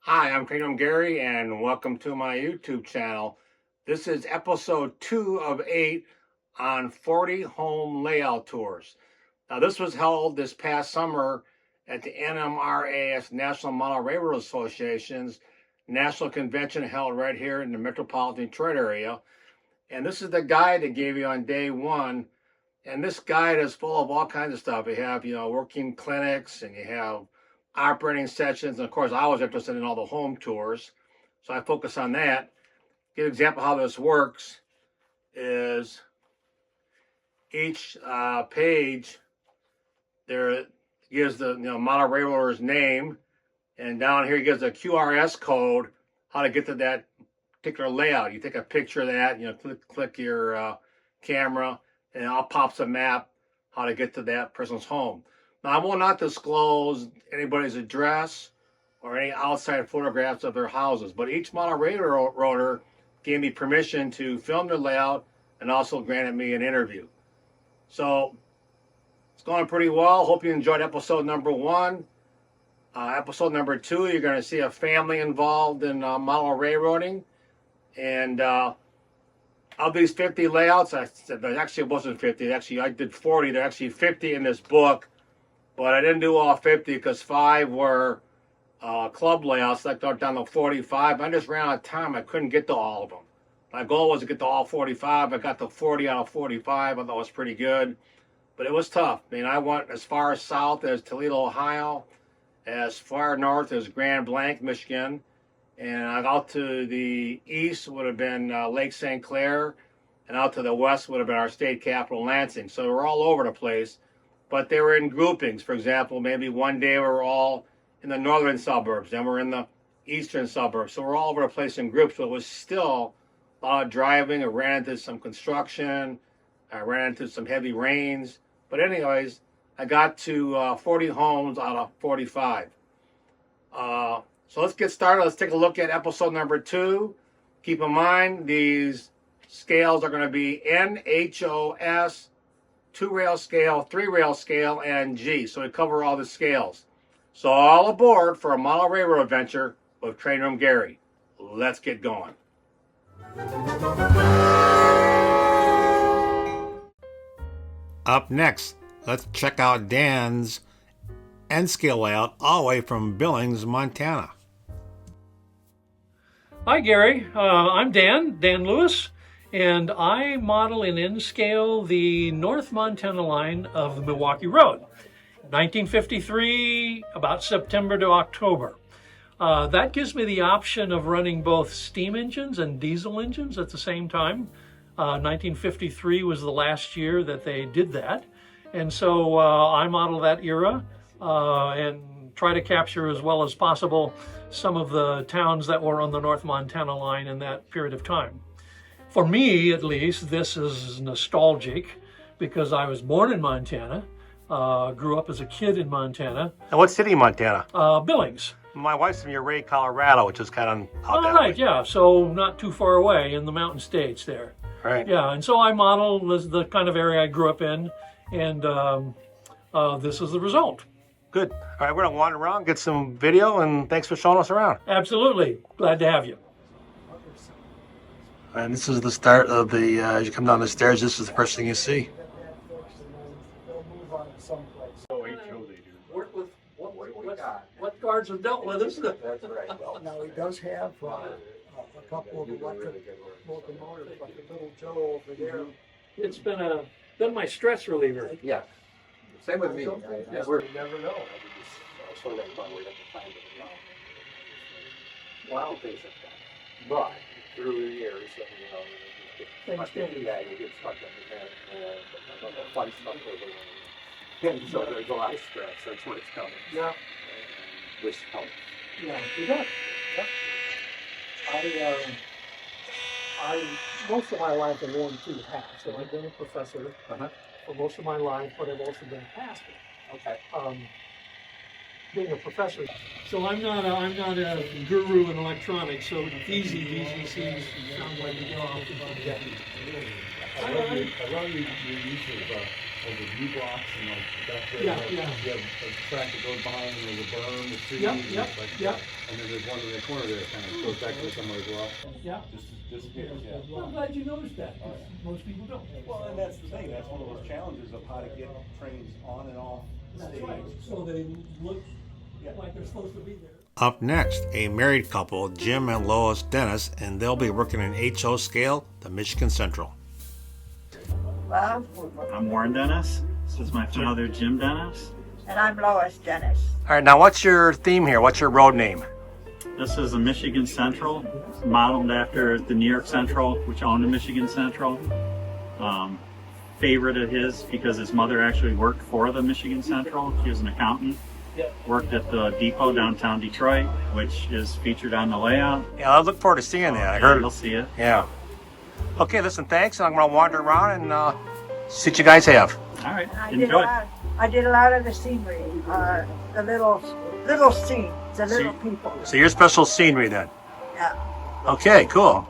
Hi, I'm Gary, and welcome to my YouTube channel. This is episode 2 of 8 on 40 home layout tours. Now, this was held this past summer at the NMRA, National Model Railroad Association's National Convention held right here in the metropolitan Detroit area. And this is the guide they gave you on day 1. And this guide is full of all kinds of stuff. You have, working clinics, and you have operating sessions. And of course, I was interested in all the home tours, so I focus on that. Give an example how this works is each page there gives the model railroader's name, and down here it gives a QRS code how to get to that particular layout. You take a picture of that, click your camera, and it pops a map how to get to that person's home. Now, I will not disclose anybody's address or any outside photographs of their houses, but each model railroader gave me permission to film their layout and also granted me an interview. So it's going pretty well. Hope you enjoyed episode number 1. Episode number 2, you're going to see a family involved in model railroading. And of these 50 layouts, actually it wasn't 50. Actually, I did 40. There are actually 50 in this book. But I didn't do all 50 because 5 were club layouts. I got down to 45. I just ran out of time. I couldn't get to all of them. My goal was to get to all 45. I got to 40 out of 45. I thought it was pretty good. But it was tough. I mean, I went as far south as Toledo, Ohio, as far north as Grand Blanc, Michigan. And out to the east would have been Lake St. Clair. And out to the west would have been our state capital, Lansing. So we're all over the place. But they were in groupings. For example, maybe one day we were all in the northern suburbs, then we're in the eastern suburbs. So we're all over the place in groups, but it was still a lot of driving. I ran into some construction. I ran into some heavy rains. But anyways, I got to 40 homes out of 45. So let's get started. Let's take a look at episode number 2. Keep in mind, these scales are going to be NHOS, 2-rail scale, 3-rail scale, and G. So we cover all the scales. So all aboard for a model railroad adventure with Train Room Gary. Let's get going. Up next, let's check out Dan's N-scale layout all the way from Billings, Montana. Hi Gary, I'm Dan Lewis. And I model in N-scale the North Montana line of the Milwaukee Road, 1953, about September to October. That gives me the option of running both steam engines and diesel engines at the same time. 1953 was the last year that they did that. And so I model that era and try to capture as well as possible some of the towns that were on the North Montana line in that period of time. For me, at least, this is nostalgic because I was born in Montana, grew up as a kid in Montana. And what city in Montana? Billings. My wife's from Uray, Colorado, which is kind of out that right, way. Yeah, so not too far away in the mountain states there. Right. Yeah, and so I model the kind of area I grew up in, and this is the result. Good. All right, we're going to wander around, get some video, and thanks for showing us around. Absolutely. Glad to have you. And this is the start of the, as you come down the stairs, this is the first thing you see. What guards have dealt with, isn't it? That's right. Well, now he does have a couple of electric locomotives, like a little Joe over there. It's been my stress reliever. Yeah. Same with me. Yeah, You never know. Wow. But through the years, you get stuck in that, you get stuck in the fun stuff over. And so there's a lot of stress. That's what it's coming. Yeah. This helps. Yeah, you got. Yeah. I most of my life I've worn 2 hats. So I've been a professor for most of my life, but I've also been a pastor. Okay. Being a professor. So I'm not a guru in electronics, so easy VCCs sound like you go off about that. I love your use of the U blocks and like back there. Yeah, you yeah. have a track that goes behind and there's a berm, the tree. Yep, and yep, it's like, yep. And then there's one in the corner there that kind of goes back to somewhere as well. Yeah. Just disappears, yeah. Well, I'm glad you noticed that, 'cause most people don't. Well, and that's the thing. That's one of those challenges of how to get trains on and off the That's stage. right, so they look like they're supposed to be there. Up next, a married couple, Jim and Lois Dennis, and they'll be working in HO scale, the Michigan Central. Well, I'm Warren Dennis. This is my father, Jim Dennis. and I'm Lois Dennis. All right, now what's your theme here? What's your road name? This is a Michigan Central, modeled after the New York Central, which owned the Michigan Central. Favorite of his because his mother actually worked for the Michigan Central. She was an accountant. Worked at the DePauw downtown Detroit, which is featured on the layout. Yeah, I look forward to seeing that. I heard. You'll see it. Yeah. Okay, listen, thanks. I'm going to wander around and see what you guys have. All right, I enjoy. did a lot of the scenery, the little scenes, the little people. So your special scenery then? Yeah. Okay, cool.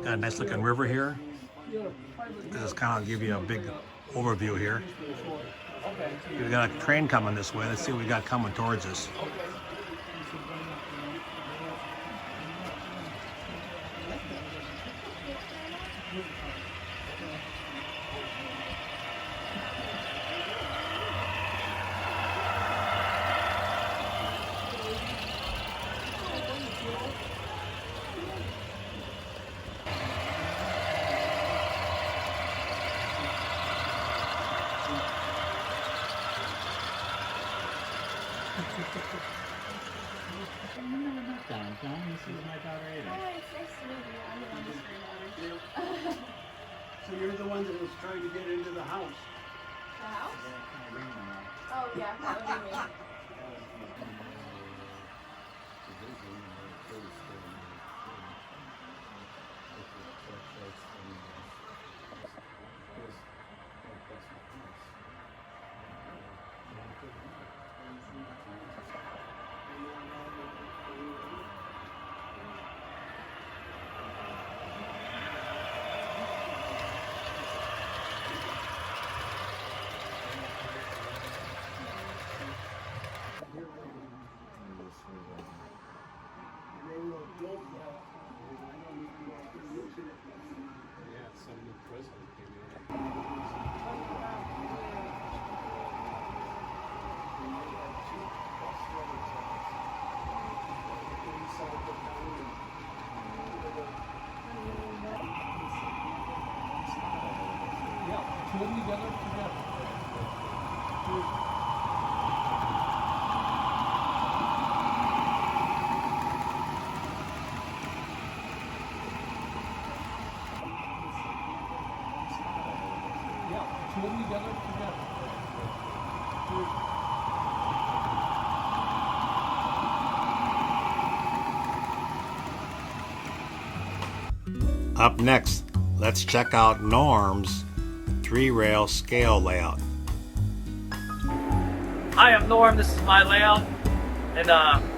Got a nice looking river here. This is kind of give you a big overview here. We got a train coming this way. Let's see what we got coming towards us. This is my daughter Ada. Hi, it's nice to meet you. I'm the youngest granddaughter. So you're the one that was trying to get into the house? The house? Oh, yeah, that would be me. Up next, let's check out Norm's 3-rail scale layout. Hi, I'm Norm. This is my layout, and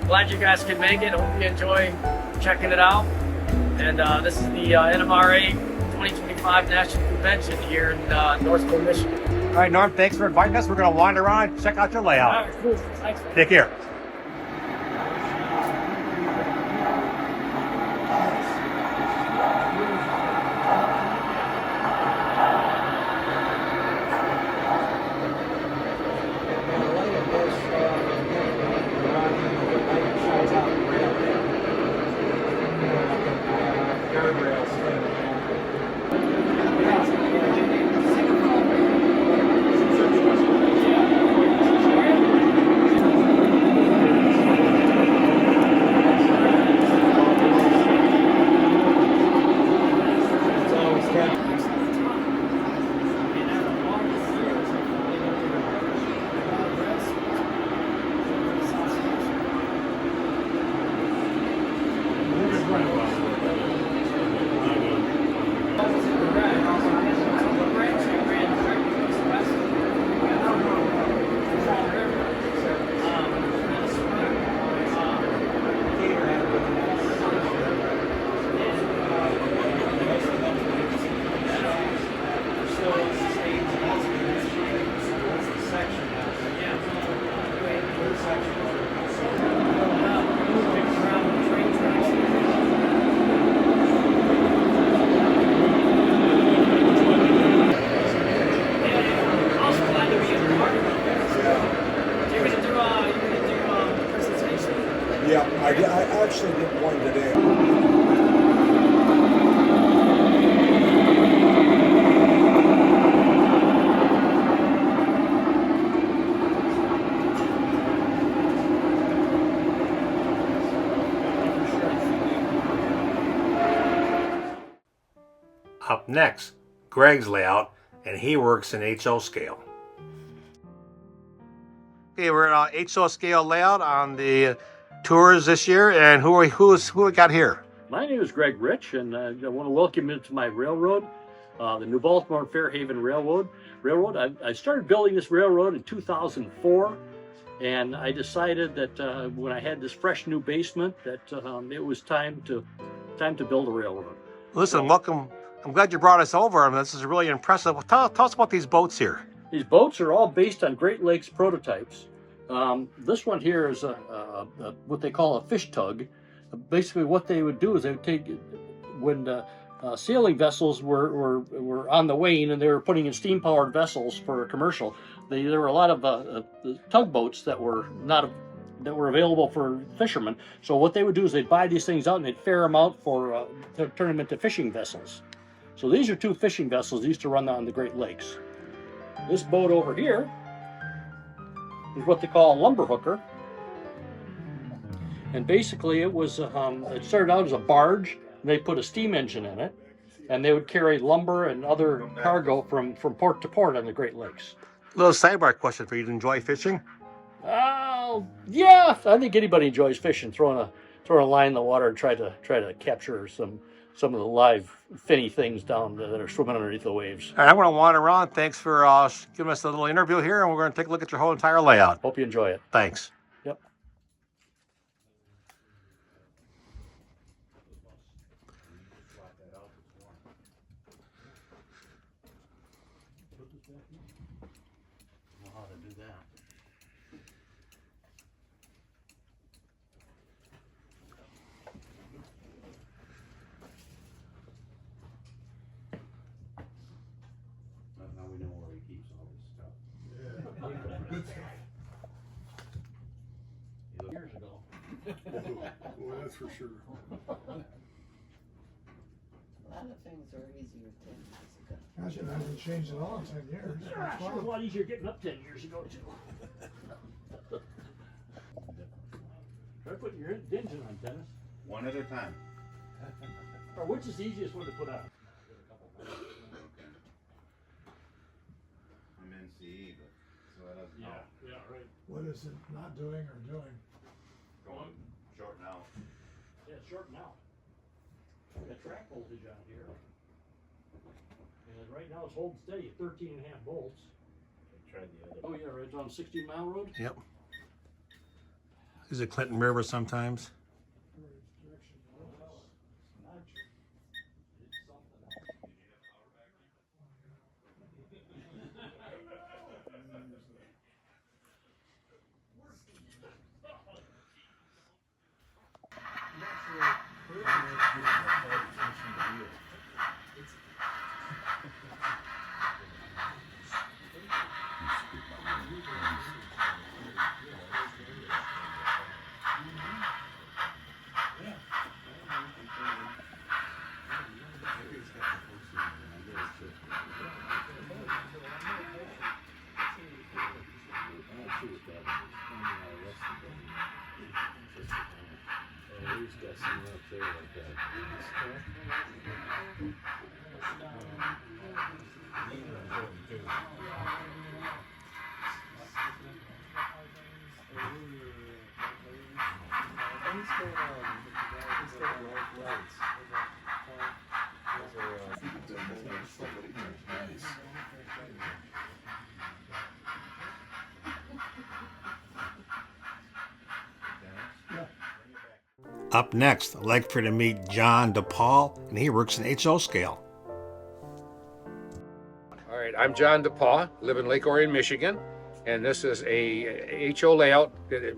glad you guys could make it. I hope you enjoy checking it out. And this is the NMRA 2025 National Convention here in Northville, Michigan. All right, Norm, thanks for inviting us. We're going to wander around and check out your All layout. right, cool. Thanks, man. Take care. right? I actually did one today. Up next, Greg's layout, and he works in HO scale. Okay, we're in HO scale layout on the tours this year, and who we got here? My name is Greg Rich, and I want to welcome you to my railroad, the New Baltimore Fairhaven Railroad. I started building this railroad in 2004, and I decided that when I had this fresh new basement, that it was time to build a railroad. Listen, welcome. I'm glad you brought us over. This is really impressive. Tell us about these boats here. These boats are all based on Great Lakes prototypes. This one here is what they call a fish tug. Basically, what they would do is they would take, when sailing vessels were on the wane and they were putting in steam-powered vessels for a commercial, there were a lot of tugboats that were available for fishermen. So what they would do is they'd buy these things out and they'd fare them out to turn them into fishing vessels. So these are two fishing vessels used to run on the Great Lakes. This boat over here is what they call a lumber hooker. And basically it started out as a barge, and they put a steam engine in it, and they would carry lumber and other cargo from port to port on the Great Lakes. Little sidebar question for you. Do you enjoy fishing? Yeah, I think anybody enjoys fishing, throwing a line in the water and try to capture some of the live finny things down that are swimming underneath the waves. All right, I'm going to wander around. Thanks for giving us a little interview here, and we're going to take a look at your whole entire layout. Hope you enjoy it. Thanks. Yep. Know how to do that. Now we know where he keeps all this stuff. Years ago. Well, that's for sure. A lot of things are easier 10 years ago. Gosh, it hasn't changed at all in 10 years. Yeah, sure, a lot easier getting up 10 years ago too. Try putting your engine on, Dennis. One at a time. Or which is the easiest one to put on? I'm in CE, but so I doesn't know. Yeah, right. What is it not doing or doing? Going short now. Yeah, it's short now. We got track voltage on here. And right now it's holding steady at 13.5 volts. Tried the other. Oh yeah, right, it's on 16-mile road? Yep. Is it Clinton River sometimes? Up next, I'd like for you to meet John DePauw, and he works in HO scale. All right, I'm John DePauw, live in Lake Orion, Michigan, and this is a HO layout that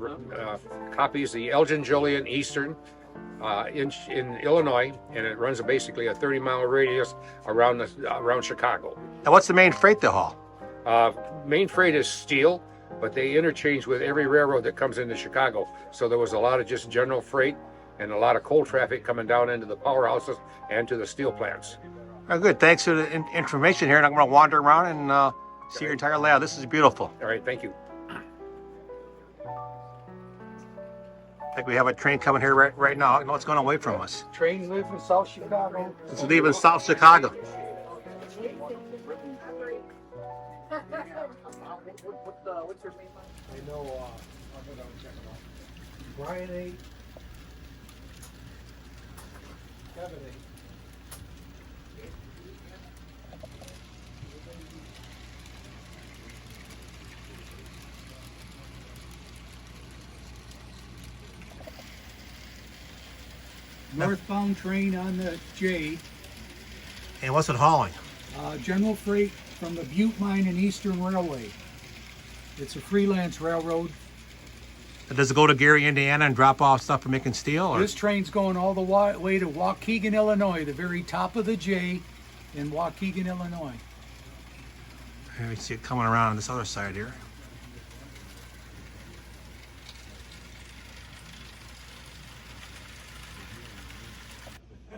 copies the Elgin Julian Eastern in Illinois, and it runs basically a 30-mile radius around Chicago. Now, what's the main freight they haul? Main freight is steel. but they interchange with every railroad that comes into Chicago. So there was a lot of just general freight and a lot of coal traffic coming down into the powerhouses and to the steel plants. Oh, good. Thanks for the information here. And I'm going to wander around and see your entire layout. This is beautiful. All right, thank you. I think we have a train coming here right now. I know it's going away from us. Train lives in South Chicago. It's leaving South Chicago. What's her name? I know, I'll go down and check it out. Brian A. Kevin A. Northbound train on the J. And what's it hauling? General freight from the Butte Mine and Eastern Railway. It's a freelance railroad. Does it go to Gary, Indiana and drop off stuff for making steel? Or? This train's going all the way to Waukegan, Illinois, the very top of the J in Waukegan, Illinois. Here we see it coming around on this other side here.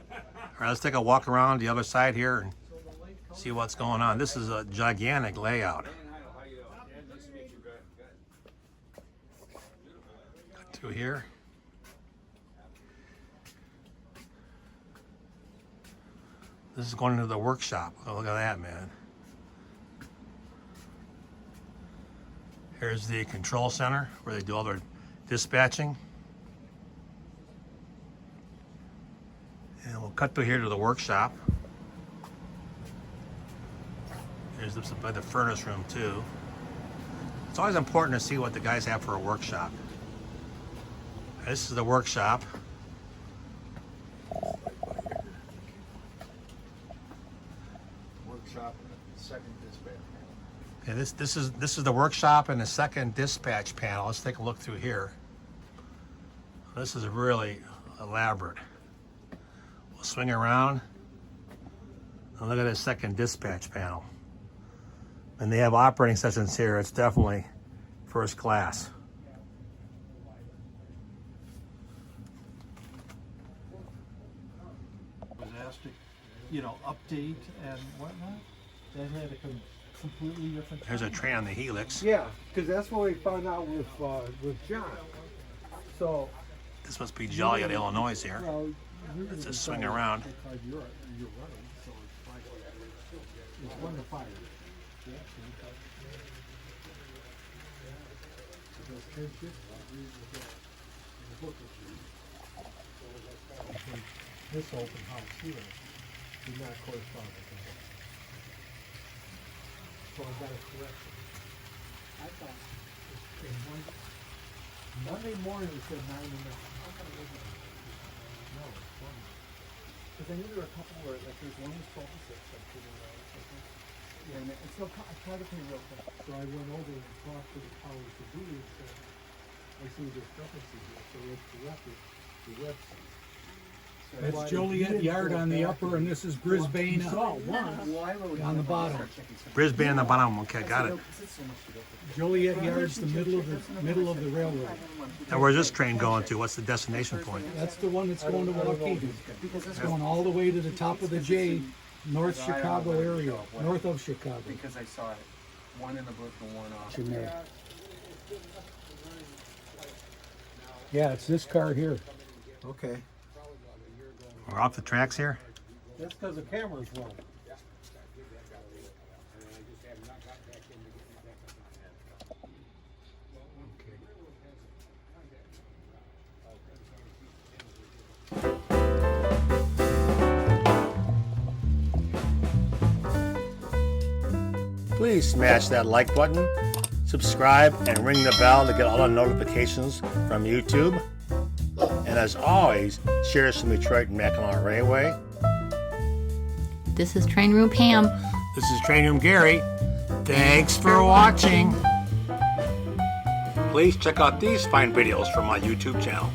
All right, let's take a walk around the other side here and see what's going on. This is a gigantic layout. Cut through here. This is going into the workshop. Oh, look at that, man. Here's the control center where they do all their dispatching. And we'll cut through here to the workshop. Here's by the furnace room too. It's always important to see what the guys have for a workshop. This is the workshop. Workshop and the second dispatch. Okay, this is the workshop and the second dispatch panel. Let's take a look through here. This is really elaborate. We'll swing around and look at the second dispatch panel. And they have operating sessions here. It's definitely first class. Was asked to, update and whatnot. That had a completely different. There's a train on the helix. Yeah, because that's what we found out with John. So This must be Joliet, Illinois here. well, Let's just swing around. You're running, so it's 1 to 5. This open house here did not correspond with that. So I got a correction. I thought Monday morning it said 9 to 9. No, it's 20. Because I knew there were a couple where, like, there's one was 12 to 6, like 2 to 9 or something. Yeah, and so I tried to pay real quick. So I went over and talked to the powers to be and said, I see discrepancies here, so let's correct it, the website. That's Joliet Yard on the upper, and this is Brisbane on the bottom. Brisbane on the bottom. Okay, got it. Joliet Yard's the middle of the railroad. Now where's this train going to? What's the destination point? That's the one that's going to Waukegan. It's going all the way to the top of the J, North Chicago area, north of Chicago. Because I saw it. One in the book and one off. Yeah, it's this car here. Okay. We're off the tracks here. That's because the camera's low. Please smash that like button, subscribe, and ring the bell to get all the notifications from YouTube. And as always, share us from Detroit and Mackinac Railway. This is Train Room Pam. This is Train Room Gary. Thanks for watching. Please check out these fine videos from my YouTube channel.